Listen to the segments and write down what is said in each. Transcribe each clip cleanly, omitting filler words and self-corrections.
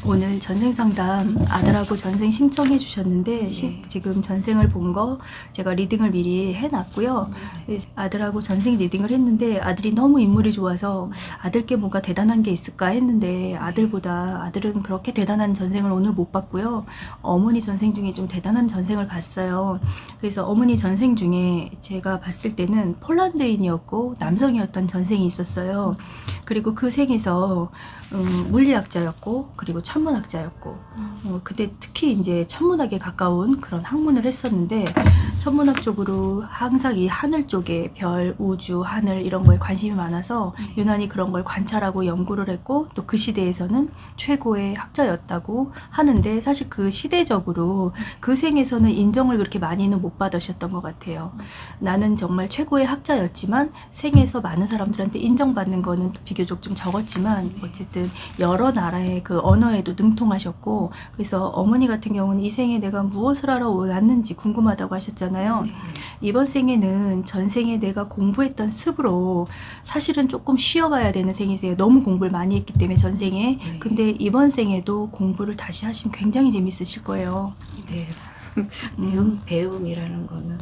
오늘 전생 상담 아들하고 전생 신청해 주셨는데 지금 전생을 본 거 제가 리딩을 미리 해놨고요. 아들하고 전생 리딩을 했는데 아들이 너무 인물이 좋아서 아들께 뭔가 대단한 게 있을까 했는데 아들은 그렇게 대단한 전생을 오늘 못 봤고요. 어머니 전생 중에 좀 대단한 전생을 봤어요. 그래서 어머니 전생 중에 제가 봤을 때는 폴란드인이었고 남성이었던 전생이 있었어요. 그리고 그 생에서 물리학자였고 그리고 천문학자였고 그때 특히 이제 천문학에 가까운 그런 학문을 했었는데 천문학 쪽으로 항상 이 하늘 쪽에 별, 우주, 하늘 이런 거에 관심이 많아서 유난히 그런 걸 관찰하고 연구를 했고 또 그 시대에서는 최고의 학자였다고 하는데 사실 그 시대적으로 그 생에서는 인정을 그렇게 많이는 못 받으셨던 것 같아요. 나는 정말 최고의 학자였지만 생에서 많은 사람들한테 인정받는 거는 비교적 좀 적었지만 어쨌든 여러 나라의 그 언어에도 능통하셨고 그래서 어머니 같은 경우는 이 생에 내가 무엇을 하러 왔는지 궁금하다고 하셨잖아요. 이번 생에는 전생에 내가 공부했던 습으로 사실은 조금 쉬어가야 되는 생이세요. 너무 공부를 많이 했기 때문에 전생에. 근데 이번 생에도 공부를 다시 하시면 굉장히 재밌으실 거예요. 네. 배움이라는 거는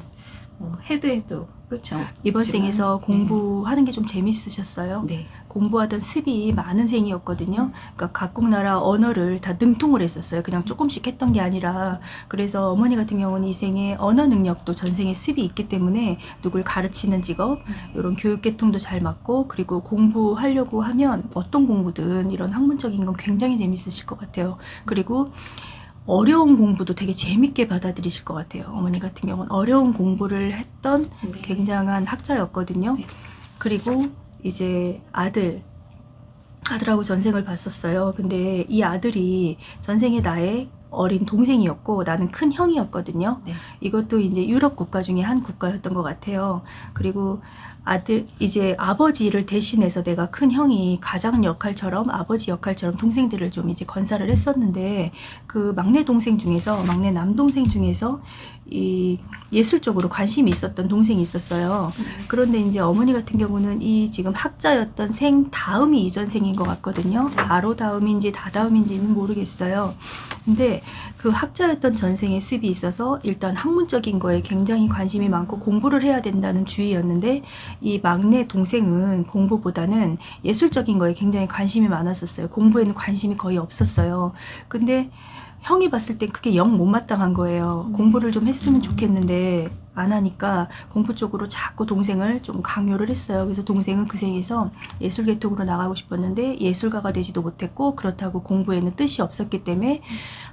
해도 그렇죠. 이번 생에서 공부하는 게 좀 재밌으셨어요? 네. 공부하던 습이 많은 생이었거든요. 그러니까 각국 나라 언어를 다 능통을 했었어요. 그냥 조금씩 했던 게 아니라. 그래서 어머니 같은 경우는 이 생에 언어 능력도 전생에 습이 있기 때문에 누굴 가르치는 직업, 이런 교육 계통도 잘 맞고 그리고 공부하려고 하면 어떤 공부든 이런 학문적인 건 굉장히 재밌으실 것 같아요. 그리고 어려운 공부도 되게 재밌게 받아들이실 것 같아요. 어머니 같은 경우는 어려운 공부를 했던 굉장한 학자였거든요. 그리고 이제 아들하고 전생을 봤었어요. 근데 이 아들이 전생에 나의 어린 동생이었고 나는 큰 형이었거든요. 이것도 이제 유럽 국가 중에 한 국가였던 것 같아요. 그리고 이제 아버지를 대신해서 내가 큰 형이 가장 역할처럼 아버지 역할처럼 동생들을 좀 이제 건사를 했었는데 그 막내 남동생 중에서 이 예술 쪽으로 관심이 있었던 동생이 있었어요. 그런데 이제 어머니 같은 경우는 이 지금 학자였던 생 다음이 이전 생인 것 같거든요. 바로 다음인지 다다음인지는 모르겠어요. 근데 그 학자였던 전생에 습이 있어서 일단 학문적인 거에 굉장히 관심이 많고 공부를 해야 된다는 주의였는데 이 막내 동생은 공부보다는 예술적인 거에 굉장히 관심이 많았었어요. 공부에는 관심이 거의 없었어요. 근데 형이 봤을 땐 그게 영 못마땅한 거예요. 공부를 좀 했으면 좋겠는데 안 하니까 공부 쪽으로 자꾸 동생을 좀 강요를 했어요. 그래서 동생은 그 생에서 예술 계통으로 나가고 싶었는데 예술가가 되지도 못했고 그렇다고 공부에는 뜻이 없었기 때문에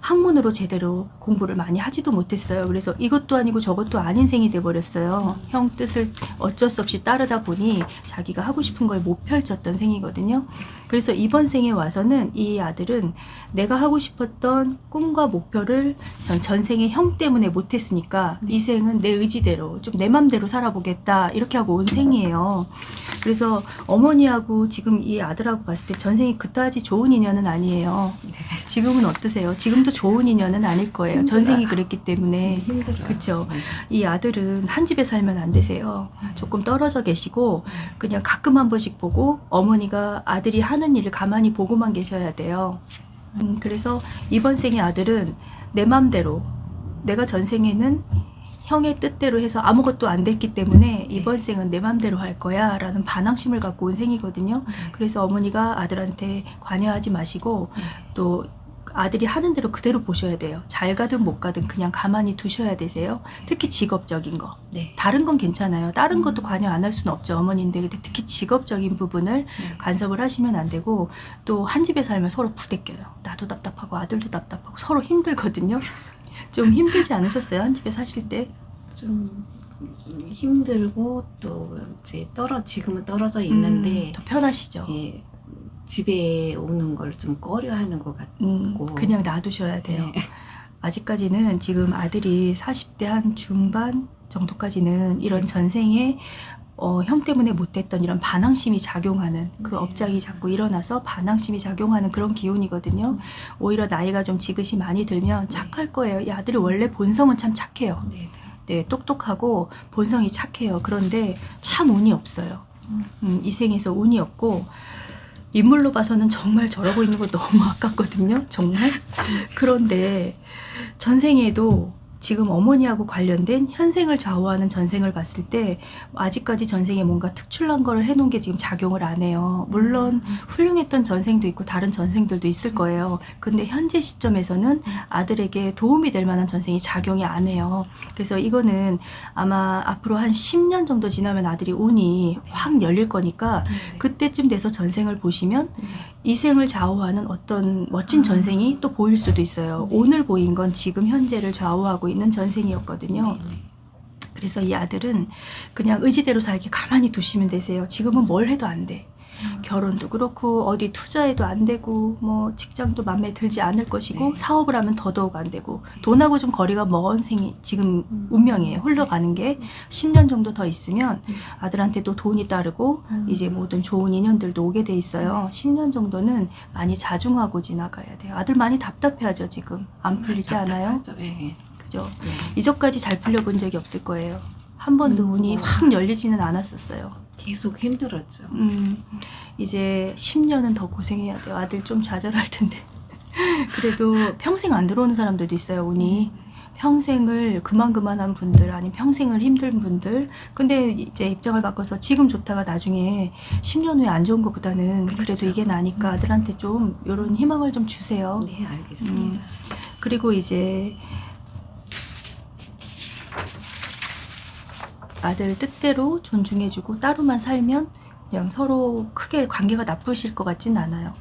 학문으로 제대로 공부를 많이 하지도 못했어요. 그래서 이것도 아니고 저것도 아닌 생이 돼버렸어요. 형 뜻을 어쩔 수 없이 따르다 보니 자기가 하고 싶은 걸 못 펼쳤던 생이거든요. 그래서 이번 생에 와서는 이 아들은 내가 하고 싶었던 꿈과 목표를 전생에 형 때문에 못했으니까 이 생은 내 의지대로 좀 내 맘대로 살아보겠다 이렇게 하고 온 생이에요. 그래서 어머니하고 지금 이 아들하고 봤을 때 전생이 그다지 좋은 인연은 아니에요. 지금은 어떠세요? 지금도 좋은 인연은 아닐 거예요. 전생이 그랬기 때문에. 그렇죠. 이 아들은 한 집에 살면 안 되세요. 조금 떨어져 계시고 그냥 가끔 한 번씩 보고 어머니가 아들이 하는 일을 가만히 보고만 계셔야 돼요. 그래서 이번 생의 아들은 내 맘대로 내가 전생에는 형의 뜻대로 해서 아무것도 안 됐기 때문에 이번 생은 내 맘대로 할 거야 라는 반항심을 갖고 온 생이거든요. 그래서 어머니가 아들한테 관여하지 마시고 또 아들이 하는 대로 그대로 보셔야 돼요. 잘 가든 못 가든 그냥 가만히 두셔야 되세요. 특히 직업적인 거. 다른 건 괜찮아요. 다른 것도 관여 안 할 수는 없죠. 어머니인데 근데 특히 직업적인 부분을 간섭을 하시면 안 되고 또 한 집에 살면 서로 부대껴요. 나도 답답하고 아들도 답답하고 서로 힘들거든요. 좀 힘들지 않으셨어요? 한 집에 사실 때? 좀 힘들고 또 이제 지금은 떨어져 있는데 더 편하시죠? 예, 집에 오는 걸 좀 꺼려하는 것 같고 그냥 놔두셔야 돼요. 아직까지는 지금 아들이 40대 한 중반 정도까지는 이런 전생에 형 때문에 못됐던 이런 반항심이 작용하는 그 업장이 자꾸 일어나서 반항심이 작용하는 그런 기운이거든요. 오히려 나이가 좀 지긋이 많이 들면 착할 거예요. 이 아들이 원래 본성은 참 착해요. 네, 똑똑하고 본성이 착해요. 그런데 참 운이 없어요. 이 생에서 운이 없고 인물로 봐서는 정말 저러고 있는 거 너무 아깝거든요. 정말. 그런데 전생에도 지금 어머니하고 관련된 현생을 좌우하는 전생을 봤을 때 아직까지 전생에 뭔가 특출난 거를 해놓은 게 지금 작용을 안 해요. 물론 훌륭했던 전생도 있고 다른 전생들도 있을 거예요. 근데 현재 시점에서는 아들에게 도움이 될 만한 전생이 작용이 안 해요. 그래서 이거는 아마 앞으로 한 10년 정도 지나면 아들이 운이 확 열릴 거니까 그때쯤 돼서 전생을 보시면 이 생을 좌우하는 어떤 멋진 전생이 또 보일 수도 있어요. 오늘 보인 건 지금 현재를 좌우하고 있는 전생이었거든요. 그래서 이 아들은 그냥 의지대로 살기 가만히 두시면 되세요. 지금은 뭘 해도 안 돼. 결혼도 그렇고 어디 투자해도 안 되고 뭐 직장도 마음에 들지 않을 것이고 사업을 하면 더더욱 안 되고 돈하고 좀 거리가 먼 생이 지금 운명이에요. 흘러가는 게 10년 정도 더 있으면 아들한테도 돈이 따르고 이제 모든 좋은 인연들도 오게 돼 있어요. 10년 정도는 많이 자중하고 지나가야 돼요. 아들 많이 답답해하죠. 지금 안 풀리지 않아요? 그죠? 이전까지 잘 풀려본 적이 없을 거예요. 한 번도 운이 확 열리지는 않았었어요. 계속 힘들었죠. 이제 10년은 더 고생해야 돼요. 아들 좀 좌절할 텐데. 그래도 평생 안 들어오는 사람들도 있어요. 운이. 평생을 그만한 분들 아니면 평생을 힘든 분들. 근데 이제 입장을 바꿔서 지금 좋다가 나중에 10년 후에 안 좋은 것보다는 그래도 그렇죠. 이게 나니까 아들한테 좀 이런 희망을 좀 주세요. 네, 알겠습니다. 그리고 이제 아들 뜻대로 존중해주고 따로만 살면 그냥 서로 크게 관계가 나쁘실 것 같진 않아요.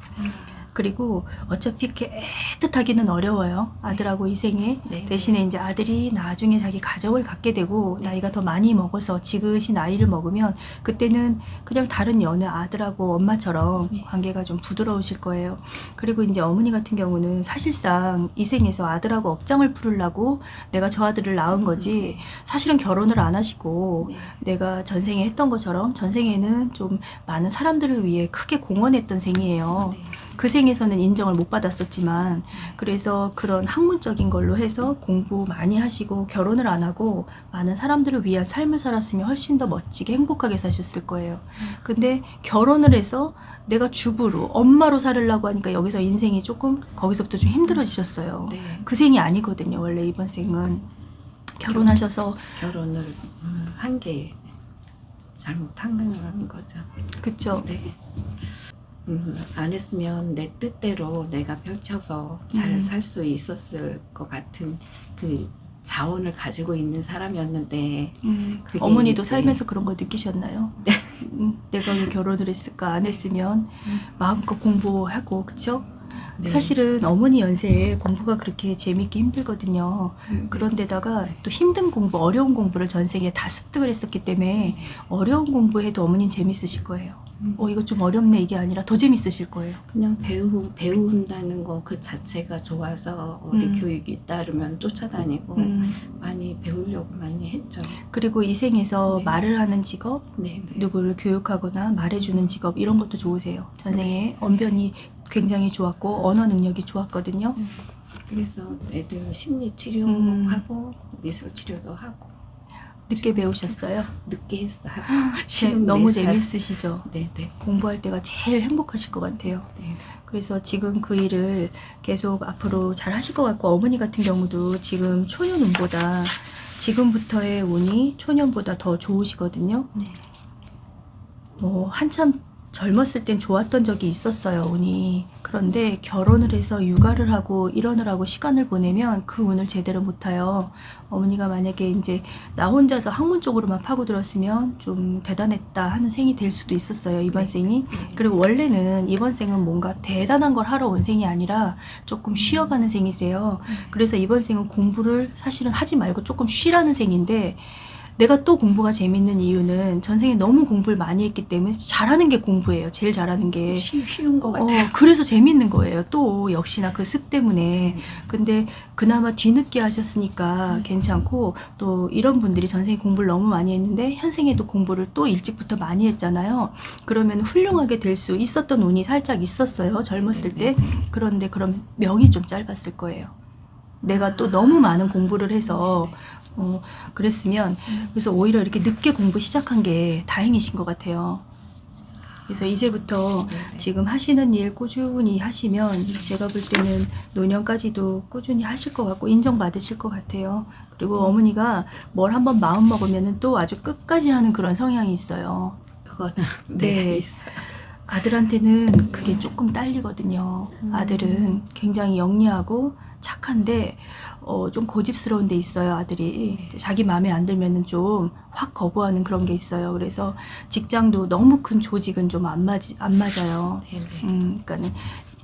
그리고 어차피 이렇게 애틋하기는 어려워요. 아들하고 이 생에. 네. 대신에 이제 아들이 나중에 자기 가정을 갖게 되고 나이가 더 많이 먹어서 지긋이 나이를 먹으면 그때는 그냥 다른 여느 아들하고 엄마처럼 관계가 좀 부드러우실 거예요. 그리고 이제 어머니 같은 경우는 사실상 이 생에서 아들하고 업장을 풀으려고 내가 저 아들을 낳은 거지 사실은 결혼을 안 하시고 내가 전생에 했던 것처럼 전생에는 좀 많은 사람들을 위해 크게 공헌했던 생이에요. 그 생에서는 인정을 못 받았었지만 그래서 그런 학문적인 걸로 해서 공부 많이 하시고 결혼을 안 하고 많은 사람들을 위한 삶을 살았으면 훨씬 더 멋지게 행복하게 사셨을 거예요. 근데 결혼을 해서 내가 주부로 엄마로 살으려고 하니까 여기서 인생이 조금 거기서부터 좀 힘들어지셨어요. 네. 그 생이 아니거든요. 원래 이번 생은 결혼하셔서 결혼을 한 게 잘못한 거죠. 그쵸? 네. 안 했으면 내 뜻대로 내가 펼쳐서 잘 살 수 있었을 것 같은 그 자원을 가지고 있는 사람이었는데 그게 어머니도 이제 살면서 그런 거 느끼셨나요? 내가 왜 결혼을 했을까? 안 했으면 마음껏 공부하고 그쵸? 네. 사실은 어머니 연세에 공부가 그렇게 재밌기 힘들거든요. 그런데다가 또 힘든 공부, 어려운 공부를 전생에 다 습득을 했었기 때문에 어려운 공부해도 어머니는 재밌으실 거예요. 이거 좀 어렵네 이게 아니라 더 재밌으실 거예요. 그냥 배운다는 거 그 자체가 좋아서 어디 교육이 따르면 쫓아다니고 많이 배우려고 많이 했죠. 그리고 이 생에서 네. 말을 하는 직업, 네. 누구를 교육하거나 말해주는 직업 이런 것도 좋으세요. 전생에 언변이 굉장히 좋았고 언어 능력이 좋았거든요. 그래서 애들 심리 치료하고 미술 치료도 하고 늦게 배우셨어요? 늦게 했어요. 너무 54살. 재밌으시죠? 네네. 공부할 때가 제일 행복하실 것 같아요. 네. 그래서 지금 그 일을 계속 앞으로 잘 하실 것 같고 어머니 같은 경우도 지금 초년 운보다 지금부터의 운이 초년보다 더 좋으시거든요. 네. 한참 젊었을 땐 좋았던 적이 있었어요, 운이. 그런데 결혼을 해서 육아를 하고 일어나라고 시간을 보내면 그 운을 제대로 못 타요. 어머니가 만약에 이제 나 혼자서 학문 쪽으로만 파고들었으면 좀 대단했다 하는 생이 될 수도 있었어요, 이번 생이. 그리고 원래는 이번 생은 뭔가 대단한 걸 하러 온 생이 아니라 조금 쉬어가는 생이세요. 그래서 이번 생은 공부를 사실은 하지 말고 조금 쉬라는 생인데 내가 또 공부가 재밌는 이유는 전생에 너무 공부를 많이 했기 때문에 잘하는 게 공부예요. 제일 잘하는 게. 쉬운 것 같아요. 그래서 재밌는 거예요. 또 역시나 그 습 때문에. 근데 그나마 뒤늦게 하셨으니까 괜찮고 또 이런 분들이 전생에 공부를 너무 많이 했는데 현생에도 공부를 또 일찍부터 많이 했잖아요. 그러면 훌륭하게 될 수 있었던 운이 살짝 있었어요. 젊었을 때. 그런데 그럼 명이 좀 짧았을 거예요. 내가 또 너무 많은 공부를 해서 그랬으면 그래서 오히려 이렇게 늦게 공부 시작한 게 다행이신 것 같아요. 그래서 이제부터 네네. 지금 하시는 일 꾸준히 하시면 제가 볼 때는 노년까지도 꾸준히 하실 것 같고 인정받으실 것 같아요. 그리고 어머니가 뭘 한번 마음 먹으면 또 아주 끝까지 하는 그런 성향이 있어요. 그거는 네. 있어요. 아들한테는 그게 조금 딸리거든요. 음. 아들은 굉장히 영리하고 착한데 좀 고집스러운 데 있어요. 아들이 네. 자기 마음에 안 들면은 좀 확 거부하는 그런 게 있어요. 그래서 직장도 너무 큰 조직은 좀 안 맞아요. 네네. 그러니까는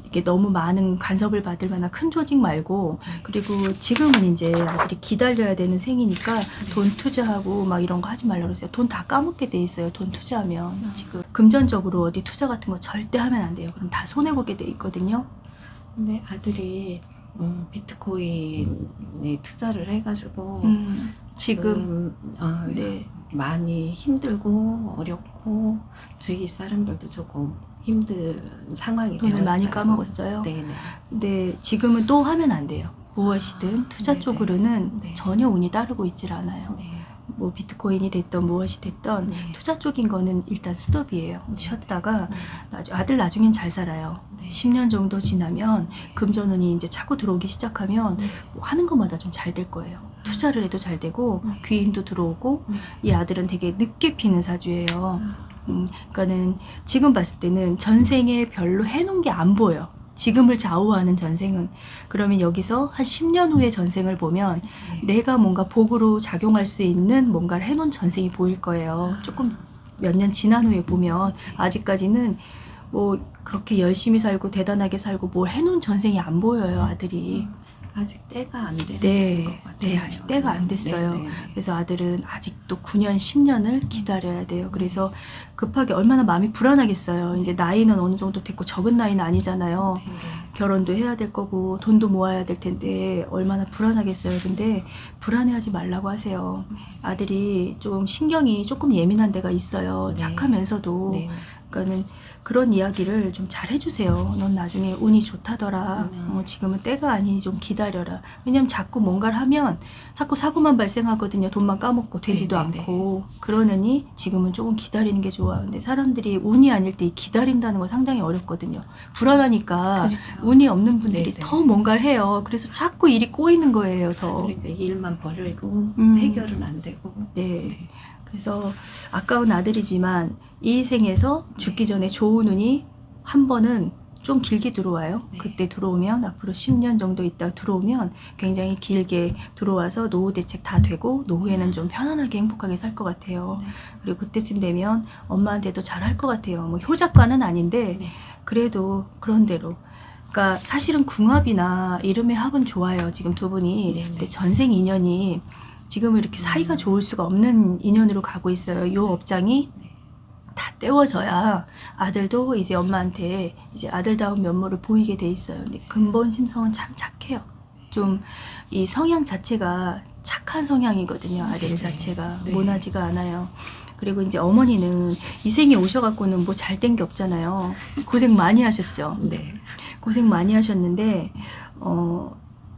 이게 너무 많은 간섭을 받을 만한 큰 조직 말고, 그리고 지금은 이제 아들이 기다려야 되는 생이니까 돈 투자하고 막 이런 거 하지 말라고 그러세요. 돈 다 까먹게 돼 있어요. 돈 투자하면. 지금 금전적으로 어디 투자 같은 거 절대 하면 안 돼요. 그럼 다 손해보게 돼 있거든요. 근데 아들이 비트코인에 투자를 해가지고 지금 지금 네. 많이 힘들고 어렵고 주위 사람들도 조금 힘든 상황이 돈을 되었어요. 많이 까먹었어요. 네네. 근데 지금은 또 하면 안 돼요. 무엇이든 투자 네네. 쪽으로는 네. 전혀 운이 따르고 있질 않아요. 네. 뭐 비트코인이 됐던 무엇이 됐던 네. 투자 쪽인 거는 일단 스톱이에요. 쉬었다가 네. 아들 나중엔 잘 살아요. 네. 10년 정도 지나면 금전운이 이제 차고 들어오기 시작하면 뭐 하는 것마다 좀 잘 될 거예요. 투자를 해도 잘 되고 귀인도 들어오고. 이 아들은 되게 늦게 피는 사주예요. 그러니까는 지금 봤을 때는 전생에 별로 해놓은 게 안 보여. 지금을 좌우하는 전생은. 그러면 여기서 한 10년 후의 전생을 보면 내가 뭔가 복으로 작용할 수 있는 뭔가를 해놓은 전생이 보일 거예요. 조금 몇 년 지난 후에 보면 아직까지는 뭐 그렇게 열심히 살고 대단하게 살고 뭘 해놓은 전생이 안 보여요, 아들이. 아직 때가 안 되는 네, 것 같아요. 네, 아직 때가 안 됐어요. 네네. 그래서 아들은 아직도 9년, 10년을 기다려야 돼요. 그래서 급하게 얼마나 마음이 불안하겠어요. 이제 나이는 어느 정도 됐고 적은 나이는 아니잖아요. 네네. 결혼도 해야 될 거고 돈도 모아야 될 텐데 얼마나 불안하겠어요. 근데 불안해하지 말라고 하세요. 아들이 좀 신경이 조금 예민한 데가 있어요. 네. 착하면서도. 네. 그러니까는 그런 이야기를 좀 잘 해주세요. 넌 나중에 운이 좋다더라. 지금은 때가 아니니 좀 기다려라. 왜냐면 자꾸 뭔가를 하면 자꾸 사고만 발생하거든요. 돈만 까먹고 되지도 네네네. 않고. 그러느니 지금은 조금 기다리는 게 좋아. 근데 사람들이 운이 아닐 때 이 기다린다는 거 상당히 어렵거든요. 불안하니까 그렇죠. 운이 없는 분들이 네네. 더 뭔가를 해요. 그래서 자꾸 일이 꼬이는 거예요. 더. 그러니까 일만 벌이고 음. 해결은 안 되고. 네. 그래서 아까운 아들이지만 이 생에서 죽기 전에 좋은 운이 한 번은 좀 길게 들어와요. 네. 그때 들어오면 앞으로 10년 정도 있다 들어오면 굉장히 길게 들어와서 노후 대책 다 되고 노후에는 좀 편안하게 행복하게 살 것 같아요. 네. 그리고 그때쯤 되면 엄마한테도 잘할 것 같아요. 뭐 효자과는 아닌데 네. 그래도 그런 대로. 그러니까 사실은 궁합이나 이름의 합은 좋아요. 지금 두 분이. 네네. 근데 전생 인연이 지금은 이렇게 사이가 좋을 수가 없는 인연으로 가고 있어요. 이 업장이 다 떼워져야 아들도 이제 엄마한테 이제 아들다운 면모를 보이게 돼 있어요. 근데 근본 심성은 참 착해요. 좀 이 성향 자체가 착한 성향이거든요. 아들 네. 자체가 네. 모나지가 않아요. 그리고 이제 어머니는 이 생에 오셔갖고는 뭐 잘 된 게 없잖아요. 고생 많이 하셨죠. 네. 고생 많이 하셨는데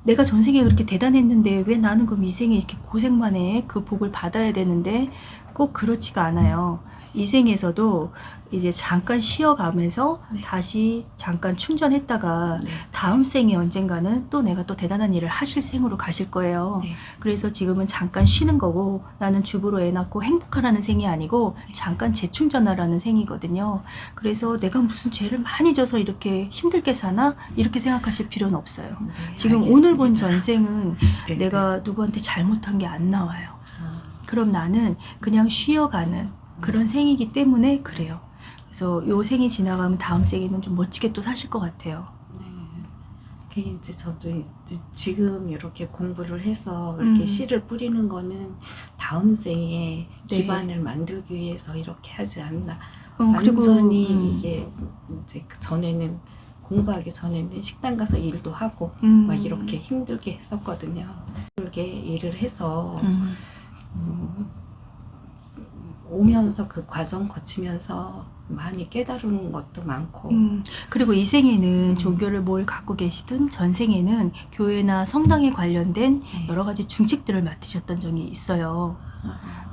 내가 전생에 그렇게 대단했는데 왜 나는 그럼 이 생에 이렇게 고생만 해? 그 복을 받아야 되는데 꼭 그렇지가 않아요. 이 생에서도 이제 잠깐 쉬어가면서 네. 다시 잠깐 충전했다가 네. 다음 생에 언젠가는 또 내가 또 대단한 일을 하실 생으로 가실 거예요. 네. 그래서 지금은 잠깐 쉬는 거고 나는 주부로 애 낳고 행복하라는 생이 아니고 잠깐 재충전하라는 생이거든요. 그래서 내가 무슨 죄를 많이 져서 이렇게 힘들게 사나? 이렇게 생각하실 필요는 없어요. 네, 지금 알겠습니다. 오늘 본 전생은 네, 내가 누구한테 잘못한 게 안 나와요. 아, 그럼 나는 그냥 쉬어가는 그런 생이기 때문에 그래요. 그래서 요 생이 지나가면 다음 생에는 좀 멋지게 또 사실 것 같아요. 그 이제 저도 이제 지금 이렇게 공부를 해서 이렇게 씨를 뿌리는 거는 다음 생에 네. 기반을 만들기 위해서 이렇게 하지 않나. 그리고 완전히 이게 이제 그 전에는 공부하기 전에는 식당 가서 일도 하고 막 이렇게 힘들게 했었거든요. 힘들게 일을 해서 오면서 그 과정 거치면서 많이 깨달은 것도 많고. 그리고 이 생에는 종교를 뭘 갖고 계시든 전생에는 교회나 성당에 관련된 네. 여러 가지 중직들을 맡으셨던 적이 있어요.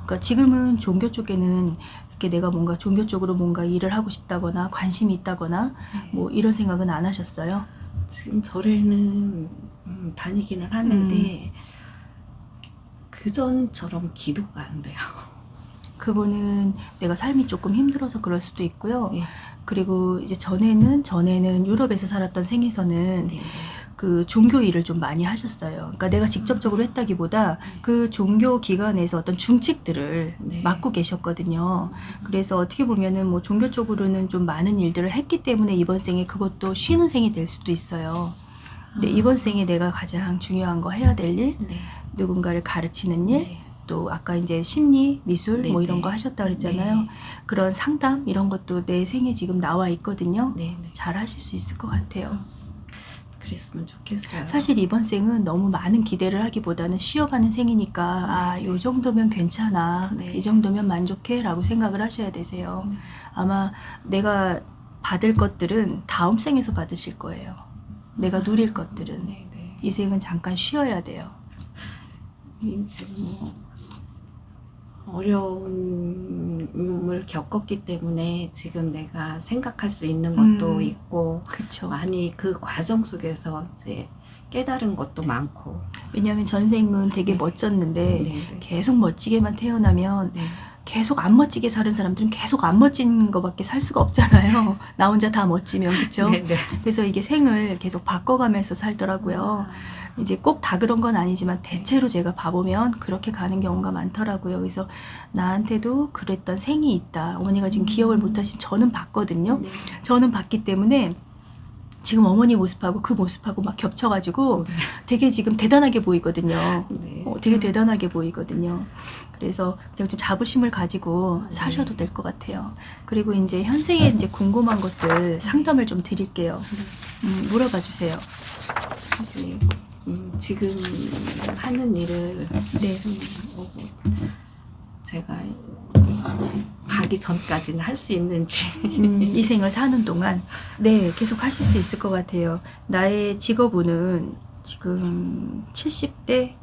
그러니까 지금은 종교 쪽에는 이렇게 내가 뭔가 종교 쪽으로 뭔가 일을 하고 싶다거나 관심이 있다거나 네. 뭐 이런 생각은 안 하셨어요? 지금 절에는 다니기는 하는데 그전처럼 기도가 안 돼요. 그거는 내가 삶이 조금 힘들어서 그럴 수도 있고요. 예. 그리고 이제 전에는 유럽에서 살았던 생에서는 네. 그 종교 일을 좀 많이 하셨어요. 그러니까 내가 직접적으로 했다기보다 그 종교 기관에서 어떤 중책들을 네. 맡고 계셨거든요. 그래서 어떻게 보면은 뭐 종교 쪽으로는 좀 많은 일들을 했기 때문에 이번 생에 그것도 쉬는 생이 될 수도 있어요. 근데 이번 생에 내가 가장 중요한 거 해야 될 일, 네. 누군가를 가르치는 일, 네. 또 아까 이제 심리, 미술 네, 뭐 이런 네. 거 하셨다 그랬잖아요. 네. 그런 상담 이런 것도 내 생에 지금 나와 있거든요. 네. 네. 잘 하실 수 있을 것 같아요. 그랬으면 좋겠어요. 사실 이번 생은 너무 많은 기대를 하기보다는 쉬어가는 생이니까 아, 요 정도면 괜찮아. 네. 이 정도면 만족해 라고 생각을 하셔야 되세요. 네. 아마 내가 받을 것들은 다음 생에서 받으실 거예요. 내가 누릴 것들은. 네. 네. 이 생은 잠깐 쉬어야 돼요. 지금 어려움을 겪었기 때문에 지금 내가 생각할 수 있는 것도 있고 그쵸. 많이 그 과정 속에서 이제 깨달은 것도 많고. 왜냐하면 전생은 되게 네. 멋졌는데 네. 계속 멋지게만 태어나면 네. 계속 안 멋지게 사는 사람들은 계속 안 멋진 거밖에 살 수가 없잖아요. 나 혼자 다 멋지면. 그쵸? 네. 네. 그래서 이게 생을 계속 바꿔가면서 살더라고요. 이제 꼭 다 그런 건 아니지만 대체로 제가 봐보면 그렇게 가는 경우가 많더라고요. 그래서 나한테도 그랬던 생이 있다. 어머니가 지금 기억을 못하시면 저는 봤거든요. 네. 저는 봤기 때문에 지금 어머니 모습하고 그 모습하고 막 겹쳐가지고 되게 지금 대단하게 보이거든요. 네. 되게 대단하게 보이거든요. 그래서 그냥 좀 자부심을 가지고 사셔도 될 것 같아요. 그리고 이제 현생에 이제 궁금한 것들 상담을 좀 드릴게요. 물어봐 주세요. 이제 지금 하는 일을 네. 좀 제가 가기 전까지는 할 수 있는지. 이 생을 사는 동안 네 계속 하실 수 있을 것 같아요. 나의 직업운은 지금 70대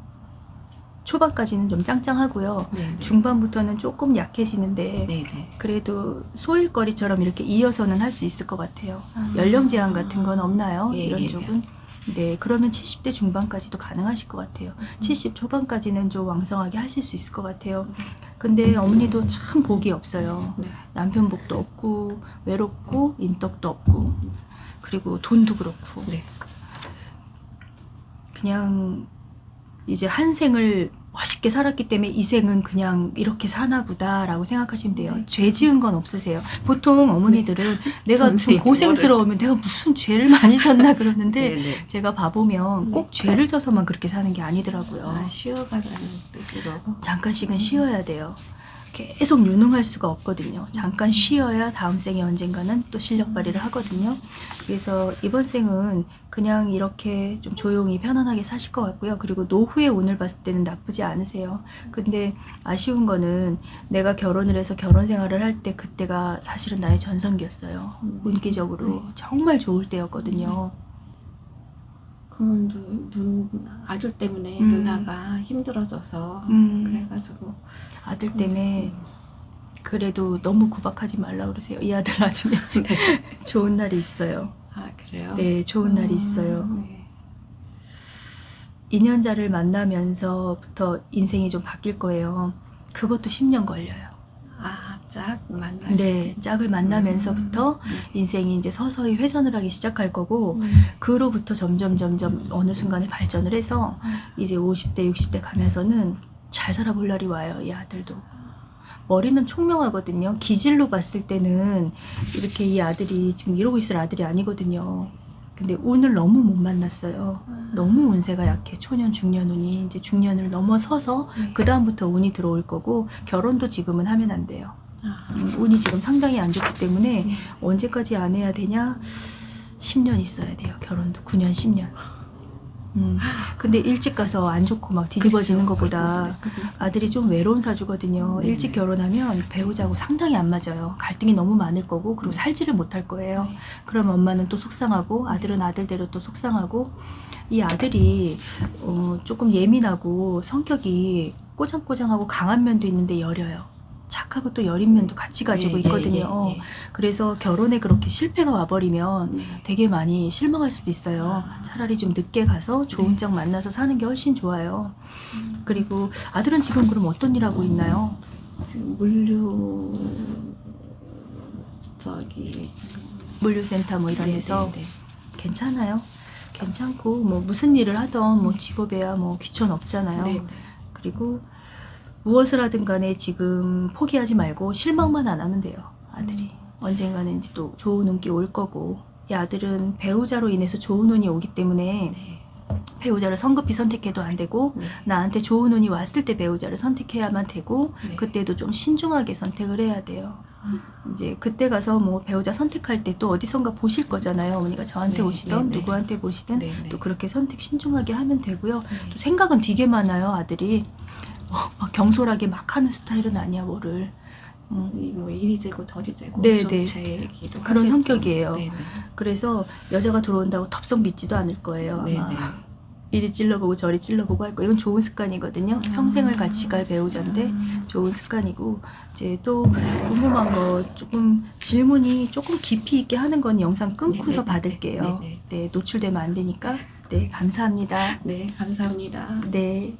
초반까지는 좀 짱짱하고요. 네. 중반부터는 조금 약해지는데 네. 네. 그래도 소일거리처럼 이렇게 이어서는 할 수 있을 것 같아요. 연령 제한 같은 건 없나요? 예, 이런 예, 쪽은? 네, 그러면 70대 중반까지도 가능하실 것 같아요. 70 초반까지는 좀 왕성하게 하실 수 있을 것 같아요. 근데 어머니도 참 복이 없어요. 네. 남편 복도 없고 외롭고 인덕도 없고 그리고 돈도 그렇고 네. 그냥 이제 한 생을 멋있게 살았기 때문에 이 생은 그냥 이렇게 사나 보다라고 생각하시면 돼요. 네. 죄 지은 건 없으세요. 보통 어머니들은 내가 좀 선생님, 고생스러우면 내가 무슨 죄를 많이 졌나 그러는데 네. 네. 제가 봐보면 네. 꼭 죄를 져서만 그렇게 사는 게 아니더라고요. 쉬어가라는 뜻으로. 잠깐씩은 쉬어야 돼요. 계속 유능할 수가 없거든요. 잠깐 쉬어야 다음 생에 언젠가는 또 실력 발휘를 하거든요. 그래서 이번 생은 그냥 이렇게 좀 조용히 편안하게 사실 것 같고요. 그리고 노후의 운을 봤을 때는 나쁘지 않으세요. 근데 아쉬운 거는 내가 결혼을 해서 결혼 생활을 할 때 그때가 사실은 나의 전성기였어요. 운기적으로 정말 좋을 때였거든요. 그 아들 때문에 누나가 힘들어져서 그래가지고 아들 때문에 그래도 너무 구박하지 말라 그러세요. 이 아들 나중에 좋은 날이 있어요. 아 그래요? 네, 좋은 날이 있어요. 네. 인연자를 만나면서부터 인생이 좀 바뀔 거예요. 그것도 10년 걸려요. 짝 만날 네, 짝을 만나면서부터 인생이 이제 서서히 회전을 하기 시작할 거고 그로부터 점점 어느 순간에 발전을 해서 이제 50대, 60대 가면서는 잘 살아볼 날이 와요. 이 아들도. 머리는 총명하거든요. 기질로 봤을 때는 이렇게 이 아들이 지금 이러고 있을 아들이 아니거든요. 근데 운을 너무 못 만났어요. 너무 운세가 약해. 초년, 중년 운이 이제 중년을 넘어서서 그 다음부터 운이 들어올 거고 결혼도 지금은 하면 안 돼요. 운이 지금 상당히 안 좋기 때문에 언제까지 안 해야 되냐? 10년 있어야 돼요. 결혼도 9년, 10년. 근데 일찍 가서 안 좋고 막 뒤집어지는 것보다 아들이 좀 외로운 사주거든요. 네. 일찍 결혼하면 배우자고 상당히 안 맞아요. 갈등이 너무 많을 거고 그리고 살지를 못할 거예요. 그럼 엄마는 또 속상하고 아들은 아들대로 또 속상하고 이 아들이 조금 예민하고 성격이 꼬장꼬장하고 강한 면도 있는데 여려요. 착하고 또 여린 면도 같이 가지고 있거든요. 그래서 결혼에 그렇게 실패가 와버리면 되게 많이 실망할 수도 있어요. 차라리 좀 늦게 가서 좋은 짝 만나서 사는 게 훨씬 좋아요. 그리고 아들은 지금 그럼 어떤 일 하고 있나요? 지금 물류 저기 물류센터 뭐 이런 데서 네네네. 괜찮아요. 괜찮고 뭐 무슨 일을 하던 뭐 직업에야 뭐 귀천 없잖아요. 네네. 그리고 무엇을 하든 간에 지금 포기하지 말고 실망만 안 하면 돼요. 아들이 언젠가는 이제 또 좋은 운기 올 거고, 이 아들은 배우자로 인해서 좋은 운이 오기 때문에 네. 배우자를 성급히 선택해도 안 되고, 네. 나한테 좋은 운이 왔을 때 배우자를 선택해야만 되고, 네. 그때도 좀 신중하게 선택을 해야 돼요. 이제 그때 가서 뭐 배우자 선택할 때 또 어디선가 보실 거잖아요. 어머니가 저한테 네, 오시던 네, 네. 누구한테 보시든 네, 네. 또 그렇게 선택 신중하게 하면 되고요. 네. 또 생각은 되게 많아요. 아들이 막 경솔하게 막 하는 스타일은 아니야, 뭐를. 뭐 이리 재고 저리 재고 네, 좀 네. 제 얘기도 그런 하겠죠. 성격이에요. 네네. 그래서 여자가 들어온다고 덥석 믿지도 않을 거예요, 아마. 네네. 이리 찔러보고 저리 찔러보고 할 거예요. 이건 좋은 습관이거든요. 평생을 같이 갈 배우자인데 좋은 습관이고, 이제 또 궁금한 거 조금 질문이 조금 깊이 있게 하는 건 영상 끊고서 네네네. 받을게요. 네네. 네, 노출되면 안 되니까. 네, 감사합니다. 네, 감사합니다. 네.